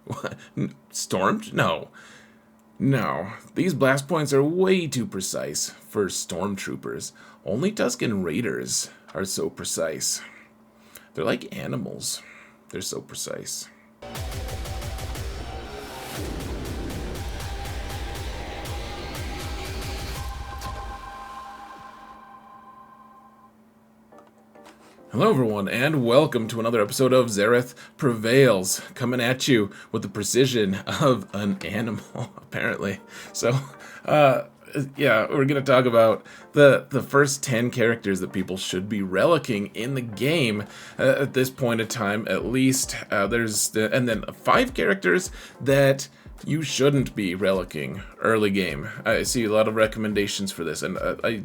What? Stormed? No. No. These blast points are way too precise for stormtroopers. Only Tusken Raiders are so precise. They're like animals. They're so precise. Hello everyone, and welcome to another episode of Zareth Prevails, coming at you with the precision of an animal, apparently. So, yeah, we're going to talk about the first 10 characters that people should be relicking in the game at this point in time, at least. And then 5 characters that you shouldn't be relicking early game. I see a lot of recommendations for this, and I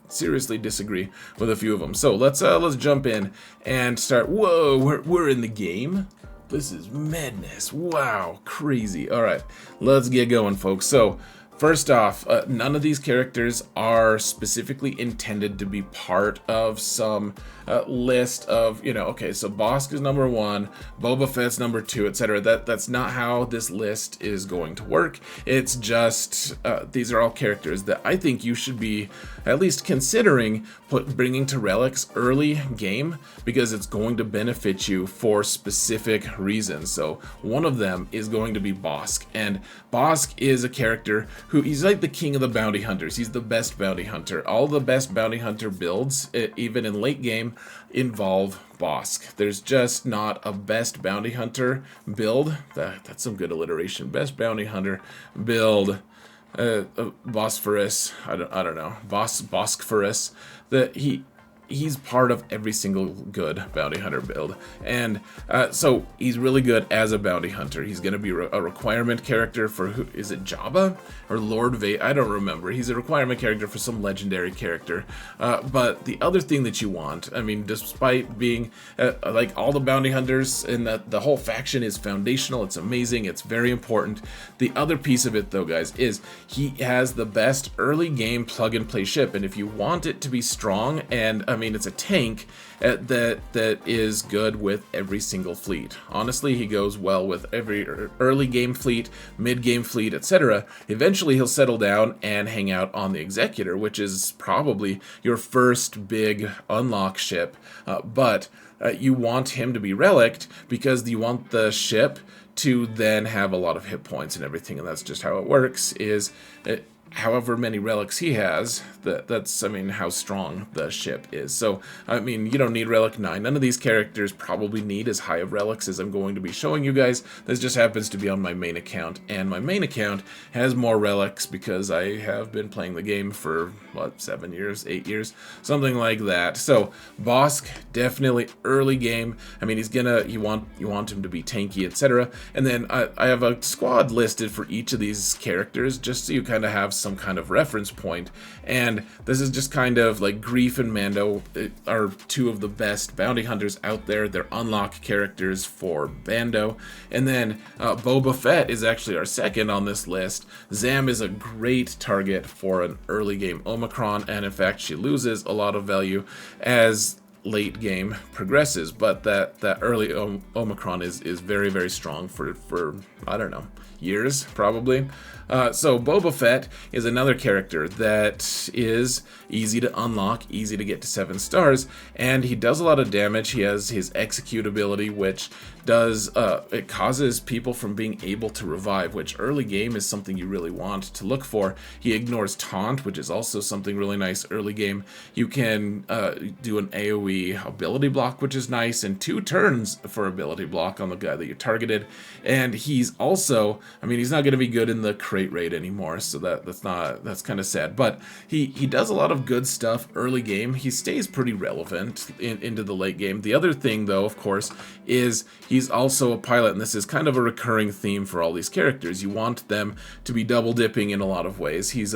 seriously disagree with a few of them. So let's jump in and start. Whoa, we're in the game. This is madness. Wow, crazy. All right, let's get going, folks. So first off, none of these characters are specifically intended to be part of some list of, okay, so Bosk is number 1, Boba Fett's number 2, etc. That's not how this list is going to work. It's just, these are all characters that I think you should be at least considering bringing to relics early game, because it's going to benefit you for specific reasons. So one of them is going to be Bosk, and Bosk is a character who, he's like the king of the bounty hunters. He's the best bounty hunter. All the best bounty hunter builds, even in late game, involve Bosk. There's just not a best bounty hunter build. That's some good alliteration. Best bounty hunter build. Bosphorus. I don't know. Boskphorus. He's part of every single good bounty hunter build, and so he's really good as a bounty hunter. He's going to be a requirement character for, who is it, Jabba or Lord Vader? I don't remember. He's a requirement character for some legendary character. But the other thing that you want, I mean, despite being like all the bounty hunters and the whole faction is foundational, it's amazing, it's very important. The other piece of it, though, guys, is he has the best early game plug and play ship, and if you want it to be strong, and I mean, it's a tank that is good with every single fleet. Honestly, he goes well with every early game fleet, mid game fleet, etc. Eventually, he'll settle down and hang out on the Executor, which is probably your first big unlock ship. But you want him to be relicked because you want the ship to then have a lot of hit points and everything, and that's just how it works. However many relics he has, that's, I mean, how strong the ship is. So, I mean, you don't need Relic 9. None of these characters probably need as high of relics as I'm going to be showing you guys. This just happens to be on my main account, and my main account has more relics because I have been playing the game for, 7 years, 8 years, something like that. So, Bosk, definitely early game. I mean, you want him to be tanky, etc. And then I have a squad listed for each of these characters, just so you kind of have some kind of reference point. And this is just kind of like Greef and Mando are 2 of the best bounty hunters out there. They're unlock characters for Mando. And then Boba Fett is actually our second on this list. Zam is a great target for an early game Omicron, and in fact she loses a lot of value as late game progresses, but that early Omicron is very, very strong for I don't know, years probably. So Boba Fett is another character that is easy to unlock, easy to get to 7 stars, and he does a lot of damage. He has his execute ability, which does it causes people from being able to revive, which early game is something you really want to look for. He ignores taunt, which is also something really nice early game. You can do an AoE ability block, which is nice, and 2 turns for ability block on the guy that you targeted. And he's also, I mean, he's not going to be good in the crate raid anymore, so that's kind of sad. But he does a lot of good stuff early game. He stays pretty relevant into the late game. The other thing, though, of course, is he's also a pilot, and this is kind of a recurring theme for all these characters. You want them to be double dipping in a lot of ways. He's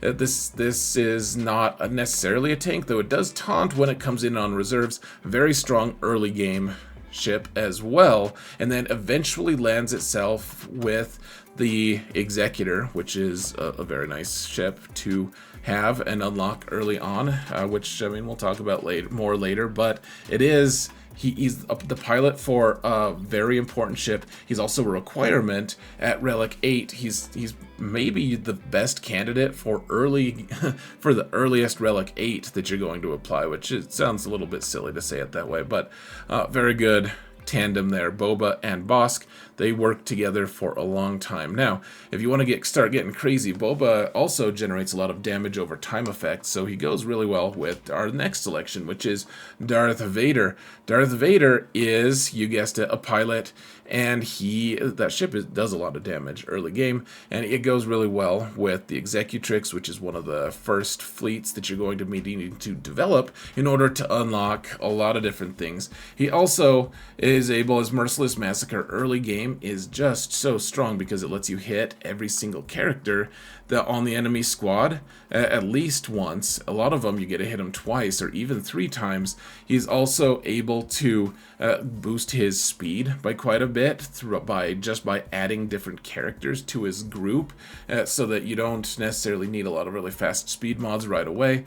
this is not necessarily a tank, though it does taunt when it comes in on reserves. Very strong early game ship as well, and then eventually lands itself with the Executor, which is a very nice ship to have and unlock early on, which, I mean, we'll talk about more later, but it is... He's the pilot for a very important ship. He's also a requirement at Relic 8. He's maybe the best candidate for for the earliest Relic 8 that you're going to apply, which it sounds a little bit silly to say it that way, but very good tandem there. Boba and Bosk, they work together for a long time. Now, if you want to start getting crazy, Boba also generates a lot of damage over time effects, so he goes really well with our next selection, which is Darth Vader. Darth Vader is, you guessed it, a pilot, and that ship does a lot of damage early game, and it goes really well with the Executrix, which is one of the first fleets that you're going to be needing to develop in order to unlock a lot of different things. He also is able, as Merciless Massacre early game is just so strong because it lets you hit every single character on the enemy squad at least once. A lot of them you get to hit him twice or even 3 times. He's also able to boost his speed by quite a bit just by adding different characters to his group, so that you don't necessarily need a lot of really fast speed mods right away.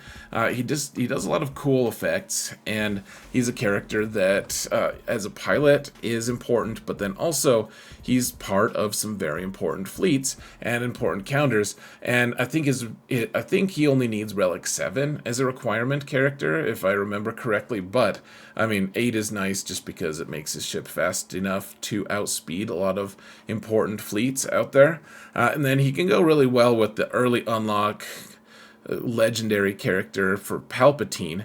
He does a lot of cool effects, and he's a character that as a pilot is important, but then also he's part of some very important fleets and important counters. And I think he only needs Relic 7 as a requirement character, if I remember correctly. But I mean, 8 is nice just because it makes his ship fast enough to outspeed a lot of important fleets out there. And then he can go really well with the early unlock legendary character for Palpatine,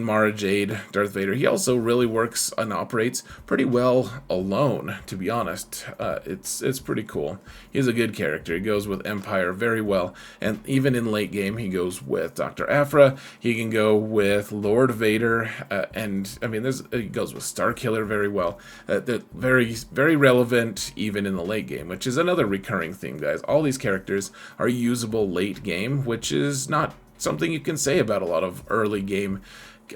Mara Jade, Darth Vader. He also really works and operates pretty well alone, to be honest. It's pretty cool. He's a good character. He goes with Empire very well, and even in late game, he goes with Dr. Aphra. He can go with Lord Vader, and I mean, he goes with Starkiller very well. They're very, very relevant even in the late game, which is another recurring theme, guys. All these characters are usable late game, which is not something you can say about a lot of early game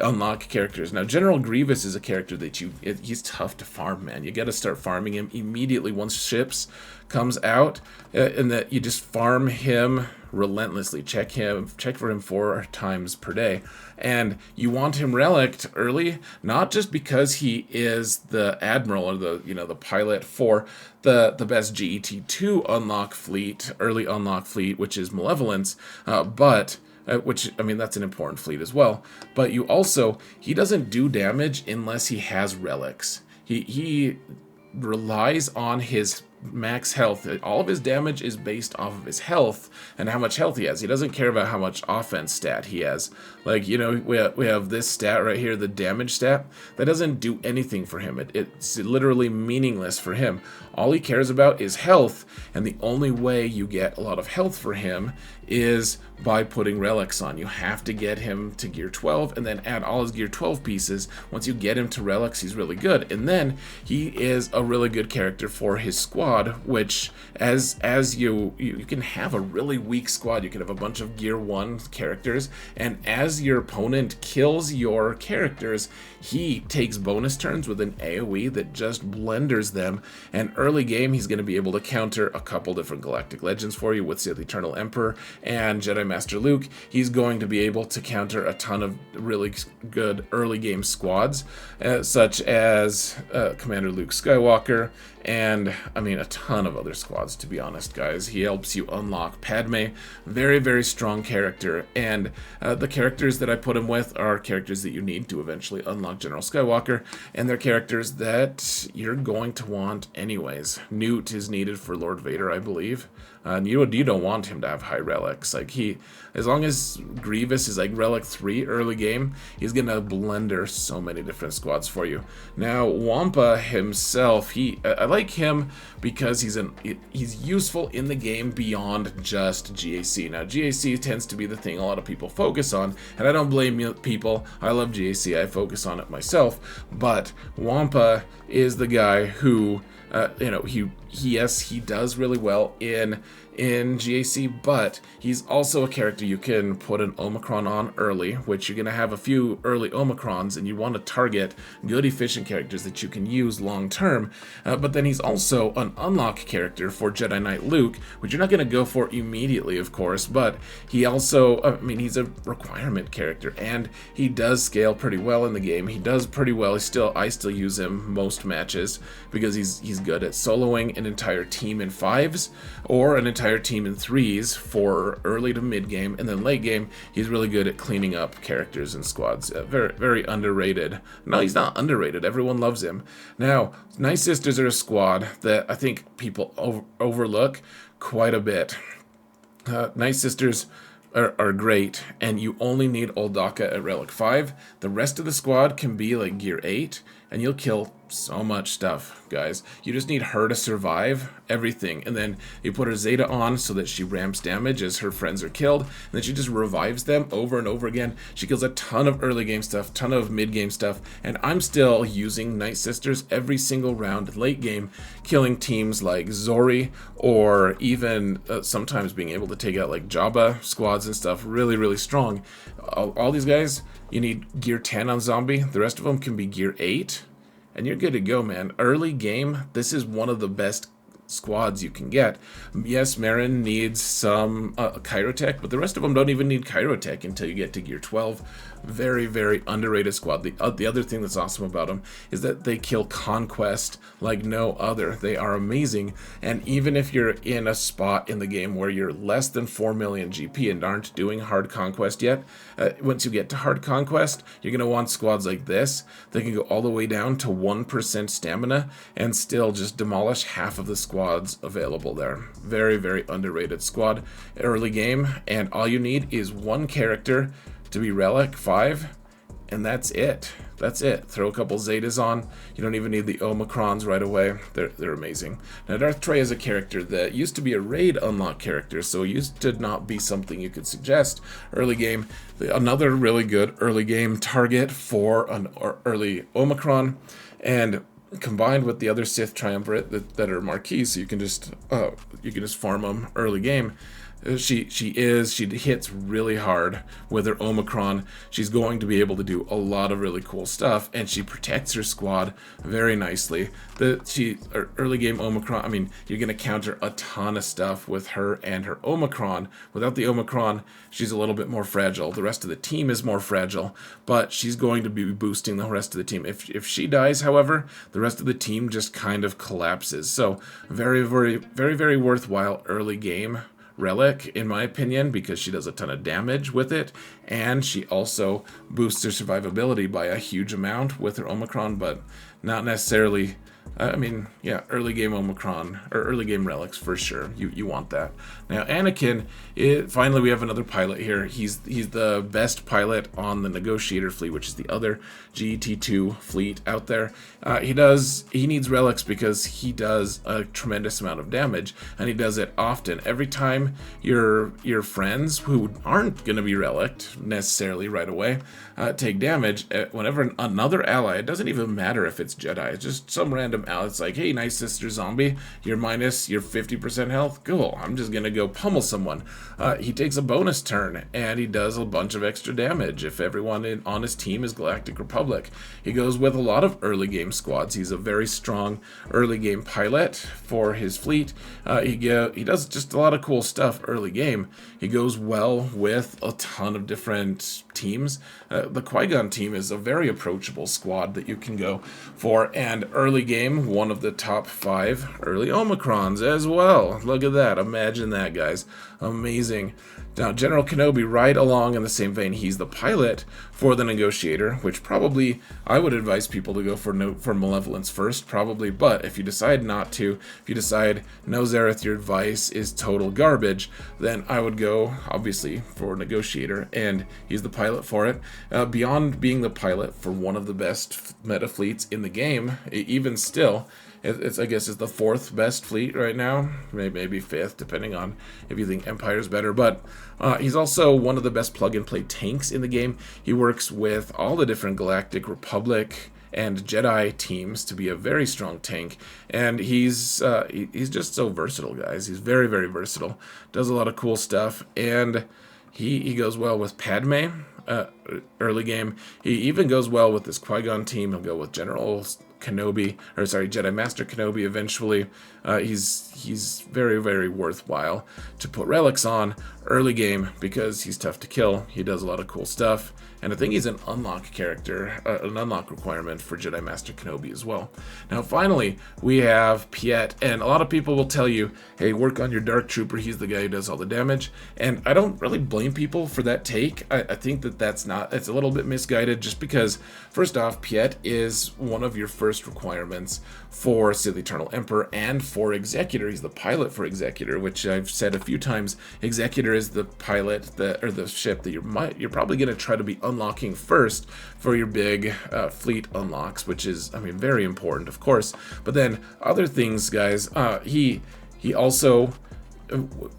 unlock characters. Now, General Grievous is a character that he's tough to farm, man. You got to start farming him immediately once ships comes out, and that you just farm him relentlessly. Check for him 4 times per day, and you want him reliced early, not just because he is the admiral or the pilot for the best GET2 unlock fleet, early unlock fleet, which is Malevolence, but which, I mean, that's an important fleet as well. But he doesn't do damage unless he has relics. He relies on his max health. All of his damage is based off of his health and how much health he has. He doesn't care about how much offense stat he has. Like, we have this stat right here, the damage stat. That doesn't do anything for him. It's literally meaningless for him. All he cares about is health, and the only way you get a lot of health for him is by putting relics on. You have to get him to gear 12 and then add all his gear 12 pieces. Once you get him to relics, he's really good. And then he is a really good character for his squad, which as you can have a really weak squad. You can have a bunch of gear 1 characters, and as your opponent kills your characters, he takes bonus turns with an AoE that just blenders them. And early game, he's going to be able to counter a couple different Galactic Legends for you with Sith Eternal Emperor and Jedi Master Luke. He's going to be able to counter a ton of really good early game squads, such as Commander Luke Skywalker, and I mean a ton of other squads, to be honest, guys. He helps you unlock Padme. Very, very strong character, and the characters that I put him with are characters that you need to eventually unlock General Skywalker, and they're characters that you're going to want anyways. Newt is needed for Lord Vader, I believe. And you don't want him to have high relics. Like, as long as Grievous is like relic 3 early game, he's gonna blender so many different squads for you. Now, Wampa himself, I like him because he's useful in the game beyond just GAC. Now, GAC tends to be the thing a lot of people focus on, and I don't blame people. I love GAC. I focus on it myself. But Wampa is the guy who, he does really well in in GAC, but he's also a character you can put an Omicron on early, which you're going to have a few early Omicrons, and you want to target good, efficient characters that you can use long term. But then he's also an unlock character for Jedi Knight Luke, which you're not going to go for immediately, of course, but he also, I mean, he's a requirement character, and he does scale pretty well in the game. He does pretty well. I still use him most matches because he's good at soloing an entire team in 5s or an entire team in 3s for early to mid game, and then late game he's really good at cleaning up characters and squads. Very, very underrated. No, he's not underrated. Everyone loves him. Now, Night Sisters are a squad that I think people overlook quite a bit. Night Sisters are great, and you only need Old Daka at Relic 5. The rest of the squad can be like Gear 8, and you'll kill so much stuff, guys. You just need her to survive everything, and then you put her Zeta on so that she ramps damage as her friends are killed, and then she just revives them over and over again. She kills a ton of early game stuff, ton of mid game stuff, and I'm still using Night Sisters every single round late game, killing teams like Zori, or even sometimes being able to take out like Jabba squads and stuff. Really, really strong. All these guys, you need Gear 10 on Zombie. The rest of them can be Gear 8. And you're good to go, man. Early game, this is one of the best squads you can get. Yes, Marin needs some Kyrotech, but the rest of them don't even need Kyrotech until you get to Gear 12. Very, very underrated squad. The other thing that's awesome about them is that they kill Conquest like no other. They are amazing, and even if you're in a spot in the game where you're less than 4 million GP and aren't doing hard Conquest yet, once you get to hard Conquest, you're going to want squads like this. They can go all the way down to 1% stamina and still just demolish half of the squads available there. Very, very underrated squad early game, and all you need is one character to be Relic 5, and that's it. That's it. Throw a couple Zetas on. You don't even need the Omicrons right away. They're amazing. Now, Darth Trey is a character that used to be a raid unlock character, so used to not be something you could suggest early game. Another really good early game target for an early Omicron, and combined with the other Sith Triumvirate that are marquees, so you can just farm them early game. She hits really hard with her Omicron. She's going to be able to do a lot of really cool stuff, and she protects her squad very nicely. Early game Omicron, I mean, you're going to counter a ton of stuff with her and her Omicron. Without the Omicron, she's a little bit more fragile. The rest of the team is more fragile, but she's going to be boosting the rest of the team. If she dies, however, the rest of the team just kind of collapses. So very, very, very, very worthwhile early game Relic, in my opinion, because she does a ton of damage with it, and she also boosts her survivability by a huge amount with her Omicron, but not necessarily. I mean, yeah, early game Omicron, or early game Relics for sure. You want that. Now, Anakin, finally we have another pilot here. He's the best pilot on the Negotiator fleet, which is the other GT2 fleet out there. He needs Relics because he does a tremendous amount of damage, and he does it often. Every time your friends, who aren't going to be Reliced necessarily right away, take damage, whenever another ally, it doesn't even matter if it's Jedi, it's just some random ally. It's like, hey, Night Sister Zombie, you're minus your 50% health. Cool, I'm just going to go pummel someone. He takes a bonus turn, and he does a bunch of extra damage if everyone on his team is Galactic Republic. He goes with a lot of early game squads. He's a very strong early game pilot for his fleet. He does just a lot of cool stuff early game. He goes well with a ton of different teams. The Qui-Gon team is a very approachable squad that you can go for, and early game, one of the top 5 early Omicrons as well. Look at that. Imagine that, guys. Amazing. Now, General Kenobi, right along in the same vein, he's the pilot for the Negotiator, which probably I would advise people to go for Malevolence first, probably, but if you decide not to, if you decide, no, Zareth, your advice is total garbage, then I would go, obviously, for Negotiator, and he's the pilot for it. Beyond being the pilot for one of the best meta fleets in the game, even still, I guess it's the 4th best fleet right now, maybe 5th, depending on if you think Empire's better, but he's also one of the best plug-and-play tanks in the game. He works with all the different Galactic Republic and Jedi teams to be a very strong tank. And he's just so versatile, guys. He's very, very versatile. Does a lot of cool stuff, and he goes well with Padme early game. He even goes well with this Qui-Gon team. He'll go with General Kenobi, or sorry, Jedi Master Kenobi eventually. He's very, very worthwhile to put relics on early game because he's tough to kill. He does a lot of cool stuff, and I think he's an unlock character, an unlock requirement for Jedi Master Kenobi as well. Now, finally, we have Piet, and a lot of people will tell you, hey, work on your Dark Trooper. He's the guy who does all the damage, and I don't really blame people for that take. I think it's a little bit misguided, just because, first off, Piet is one of your first requirements for Sith Eternal Emperor and for Executor. He's the pilot for Executor, which I've said a few times. Executor is the pilot or the ship that you're probably going to try to be unlocking first for your big fleet unlocks, which is, I mean, very important, of course. But then other things, guys, he also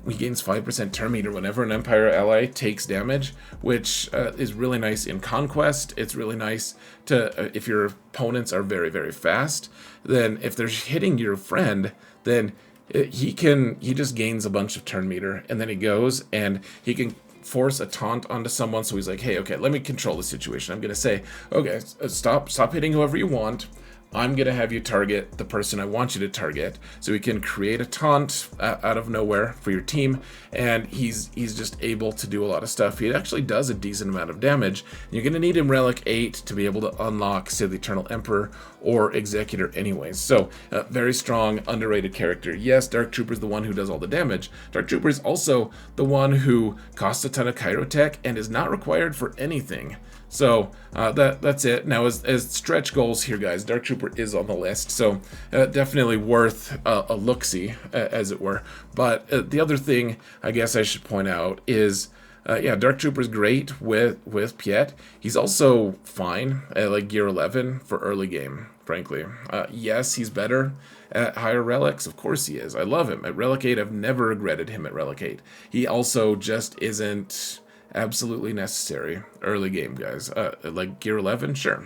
he gains 5% turn meter whenever an Empire ally takes damage, which is really nice in Conquest. It's really nice to if your opponents are very, very fast. Then if they're hitting your friend, then he just gains a bunch of turn meter, and then he goes and he can force a taunt onto someone. So he's like, hey, okay, let me control the situation. I'm gonna say, okay, stop hitting whoever you want. I'm going to have you target the person I want you to target. So he can create a taunt out of nowhere for your team, and he's just able to do a lot of stuff. He actually does a decent amount of damage. You're going to need him Relic 8 to be able to unlock Sith Eternal Emperor or Executor anyways. So, very strong, underrated character. Yes, Dark Trooper is the one who does all the damage. Dark Trooper is also the one who costs a ton of Kyrotech and is not required for anything. So that's it. Now, as stretch goals here, guys, Dark Trooper is on the list, so definitely worth a look-see, as it were. But the other thing I guess I should point out is, yeah, Dark Trooper's great with Piet. He's also fine at like Gear 11 for early game, frankly. Yes, he's better at higher relics. Of course he is. I love him. At Relic 8, I've never regretted him at Relic 8. He also just isn't absolutely necessary early game, guys. Like Gear 11, sure.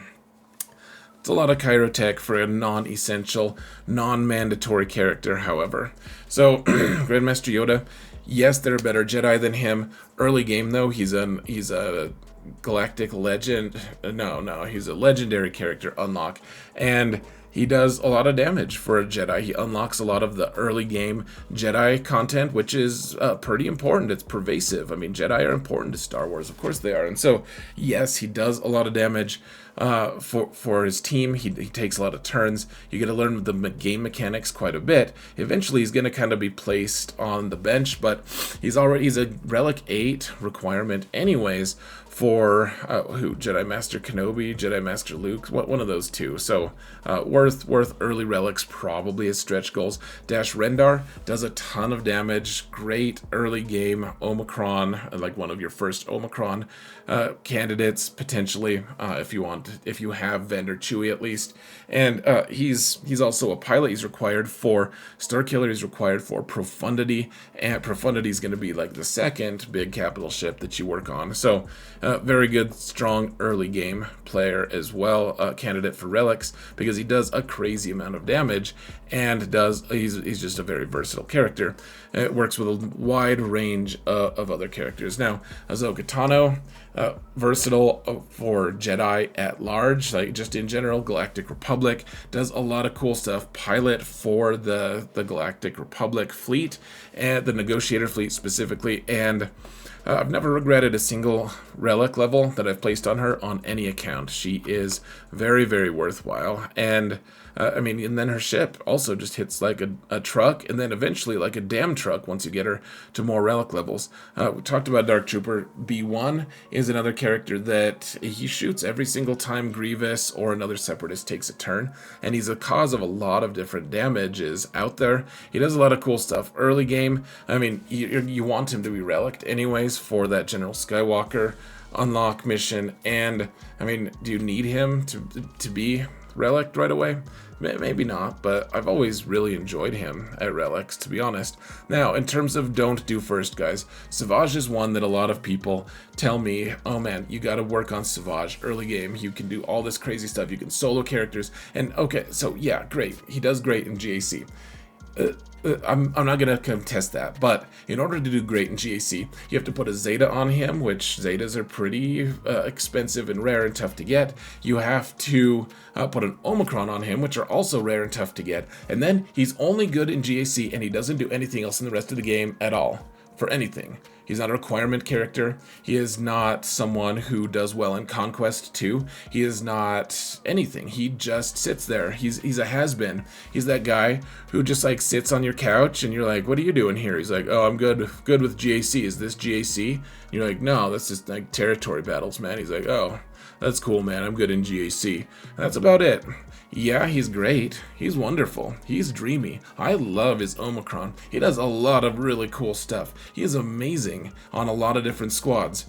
It's a lot of Kyrotech for a non-essential, non-mandatory character, however. So, Grandmaster Yoda, yes, there are better Jedi than him. Early game, though, he's a galactic legend. No, he's a legendary character unlock, and he does a lot of damage for a Jedi. He unlocks a lot of the early game Jedi content, which is pretty important. It's pervasive. I mean, Jedi are important to Star Wars. Of course they are. And so, yes, he does a lot of damage for his team. He takes a lot of turns. You get to learn the game mechanics quite a bit. Eventually, he's going to kind of be placed on the bench, but he's a Relic 8 requirement anyways for Jedi Master Kenobi, Jedi Master Luke, one of those two. So worth early relics, probably as stretch goals. Dash Rendar does a ton of damage. Great early game Omicron, like one of your first Omicron candidates potentially, if you have Vendor Chewie at least. And he's also a pilot. He's required for Starkiller. He's required for Profundity, and Profundity is going to be like the second big capital ship that you work on. So very good, strong early game player as well, candidate for relics, because he does a crazy amount of damage, and he's just a very versatile character. It works with a wide range of other characters. Now, Ahsoka Tano, versatile for Jedi at large, like just in general. Galactic Republic, does a lot of cool stuff. Pilot for the Galactic Republic fleet, and the Negotiator fleet specifically, and I've never regretted a single relic level that I've placed on her on any account. She is very, very worthwhile. And and then her ship also just hits like a truck, and then eventually like a damn truck once you get her to more relic levels. We talked about Dark Trooper. B1 is another character that he shoots every single time Grievous or another Separatist takes a turn, and he's a cause of a lot of different damages out there. He does a lot of cool stuff early game. I mean, you want him to be reliced anyways for that General Skywalker unlock mission, and I mean, do you need him to be Relic right away? Maybe not, but I've always really enjoyed him at Relics, to be honest. Now, in terms of don't do first, guys, Savage is one that a lot of people tell me, oh man, you gotta work on Savage early game. You can do all this crazy stuff. You can solo characters. And okay, so yeah, great. He does great in GAC. I'm not going to contest that, but in order to do great in GAC, you have to put a Zeta on him, which Zetas are pretty expensive and rare and tough to get. You have to put an Omicron on him, which are also rare and tough to get. And then he's only good in GAC, and he doesn't do anything else in the rest of the game at all, for anything. He's not a requirement character. He is not someone who does well in Conquest 2. He is not anything. He just sits there. He's a has-been. He's that guy who just like sits on your couch and you're like, what are you doing here? He's like, oh, I'm good with GAC. Is this GAC? And you're like, no, that's just like territory battles, man. He's like, oh, that's cool, man. I'm good in GAC. And that's about it. Yeah, he's great. He's wonderful. He's dreamy. I love his Omicron. He does a lot of really cool stuff. He is amazing on a lot of different squads.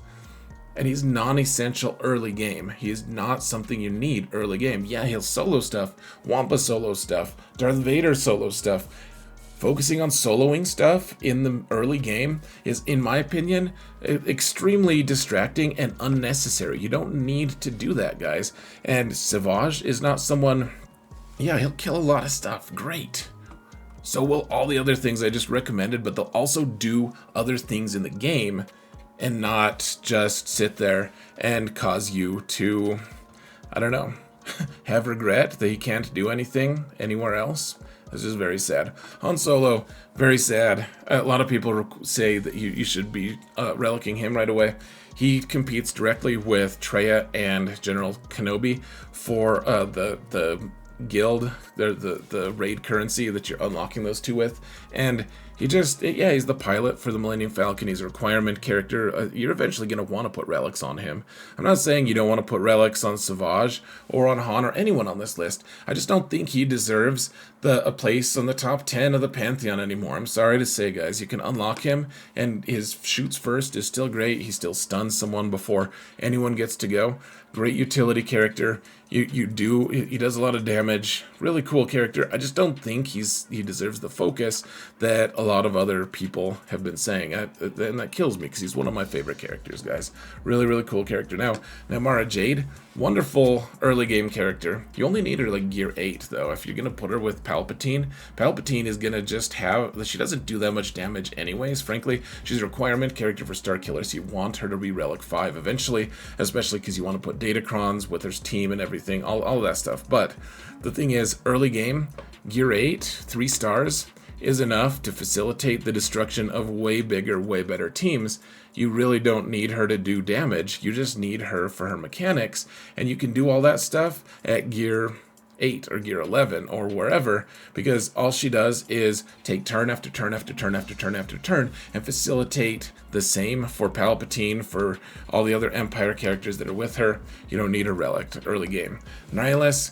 And he's non-essential early game. He is not something you need early game. Yeah, he'll solo stuff. Wampa solo stuff. Darth Vader solo stuff. Focusing on soloing stuff in the early game is, in my opinion, extremely distracting and unnecessary. You don't need to do that, guys. And Savage is not someone... Yeah, he'll kill a lot of stuff. Great. So will all the other things I just recommended, but they'll also do other things in the game and not just sit there and cause you to, I don't know, have regret that he can't do anything anywhere else. This is very sad. Han Solo, very sad. A lot of people say that you should be relicking him right away. He competes directly with Traya and General Kenobi for the guild, the raid currency that you're unlocking those two with. And he just, yeah, he's the pilot for the Millennium Falcon. He's a requirement character. You're eventually going to want to put relics on him. I'm not saying you don't want to put relics on Savage or on Han or anyone on this list. I just don't think he deserves a place on the top 10 of the Pantheon anymore. I'm sorry to say, guys. You can unlock him, and his shoots first is still great. He still stuns someone before anyone gets to go. Great utility character. He does a lot of damage. Really cool character. I just don't think he deserves the focus that a lot of other people have been saying. And that kills me because he's one of my favorite characters, guys. Really, really cool character. Now Mara Jade, wonderful early game character. You only need her like gear 8 though. If you're gonna put her with Palpatine is gonna just she doesn't do that much damage anyways, frankly. She's a requirement character for Star Killers. You want her to be Relic 5 eventually, especially because you want to put Datacrons with her team and everything, all of that stuff. But the thing is, early game, gear 8, 3 stars, is enough to facilitate the destruction of way bigger, way better teams. You really don't need her to do damage. You just need her for her mechanics, and you can do all that stuff at gear 8 or gear 11 or wherever, because all she does is take turn after turn after turn after turn after turn and facilitate the same for Palpatine, for all the other Empire characters that are with her. You don't need a relic early game. Nihilus,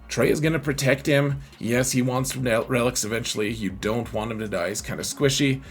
Trey is going to protect him. Yes, he wants relics eventually. You don't want him to die. He's kind of squishy,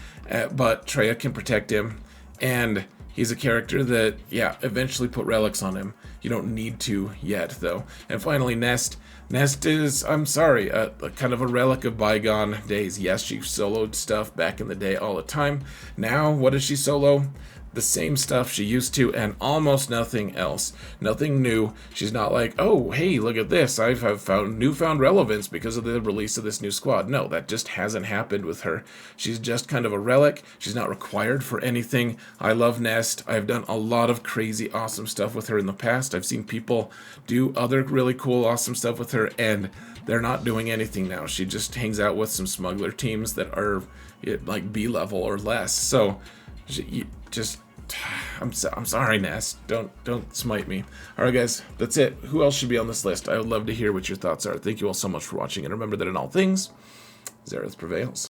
but Trey can protect him. And he's a character that, yeah, eventually put relics on him. You don't need to yet, though. And finally, Nest. Nest is, I'm sorry, a kind of a relic of bygone days. Yes, she soloed stuff back in the day all the time. Now, what does she solo? The same stuff she used to, and almost nothing else. Nothing new. She's not like, oh, hey, look at this. I've found newfound relevance because of the release of this new squad. No, that just hasn't happened with her. She's just kind of a relic. She's not required for anything. I love Nest. I've done a lot of crazy, awesome stuff with her in the past. I've seen people do other really cool, awesome stuff with her, and they're not doing anything now. She just hangs out with some smuggler teams that are like B level or less. So, I'm sorry, Nest. Don't smite me. All right, guys, that's it. Who else should be on this list? I would love to hear what your thoughts are. Thank you all so much for watching, and remember that in all things, Zareth prevails.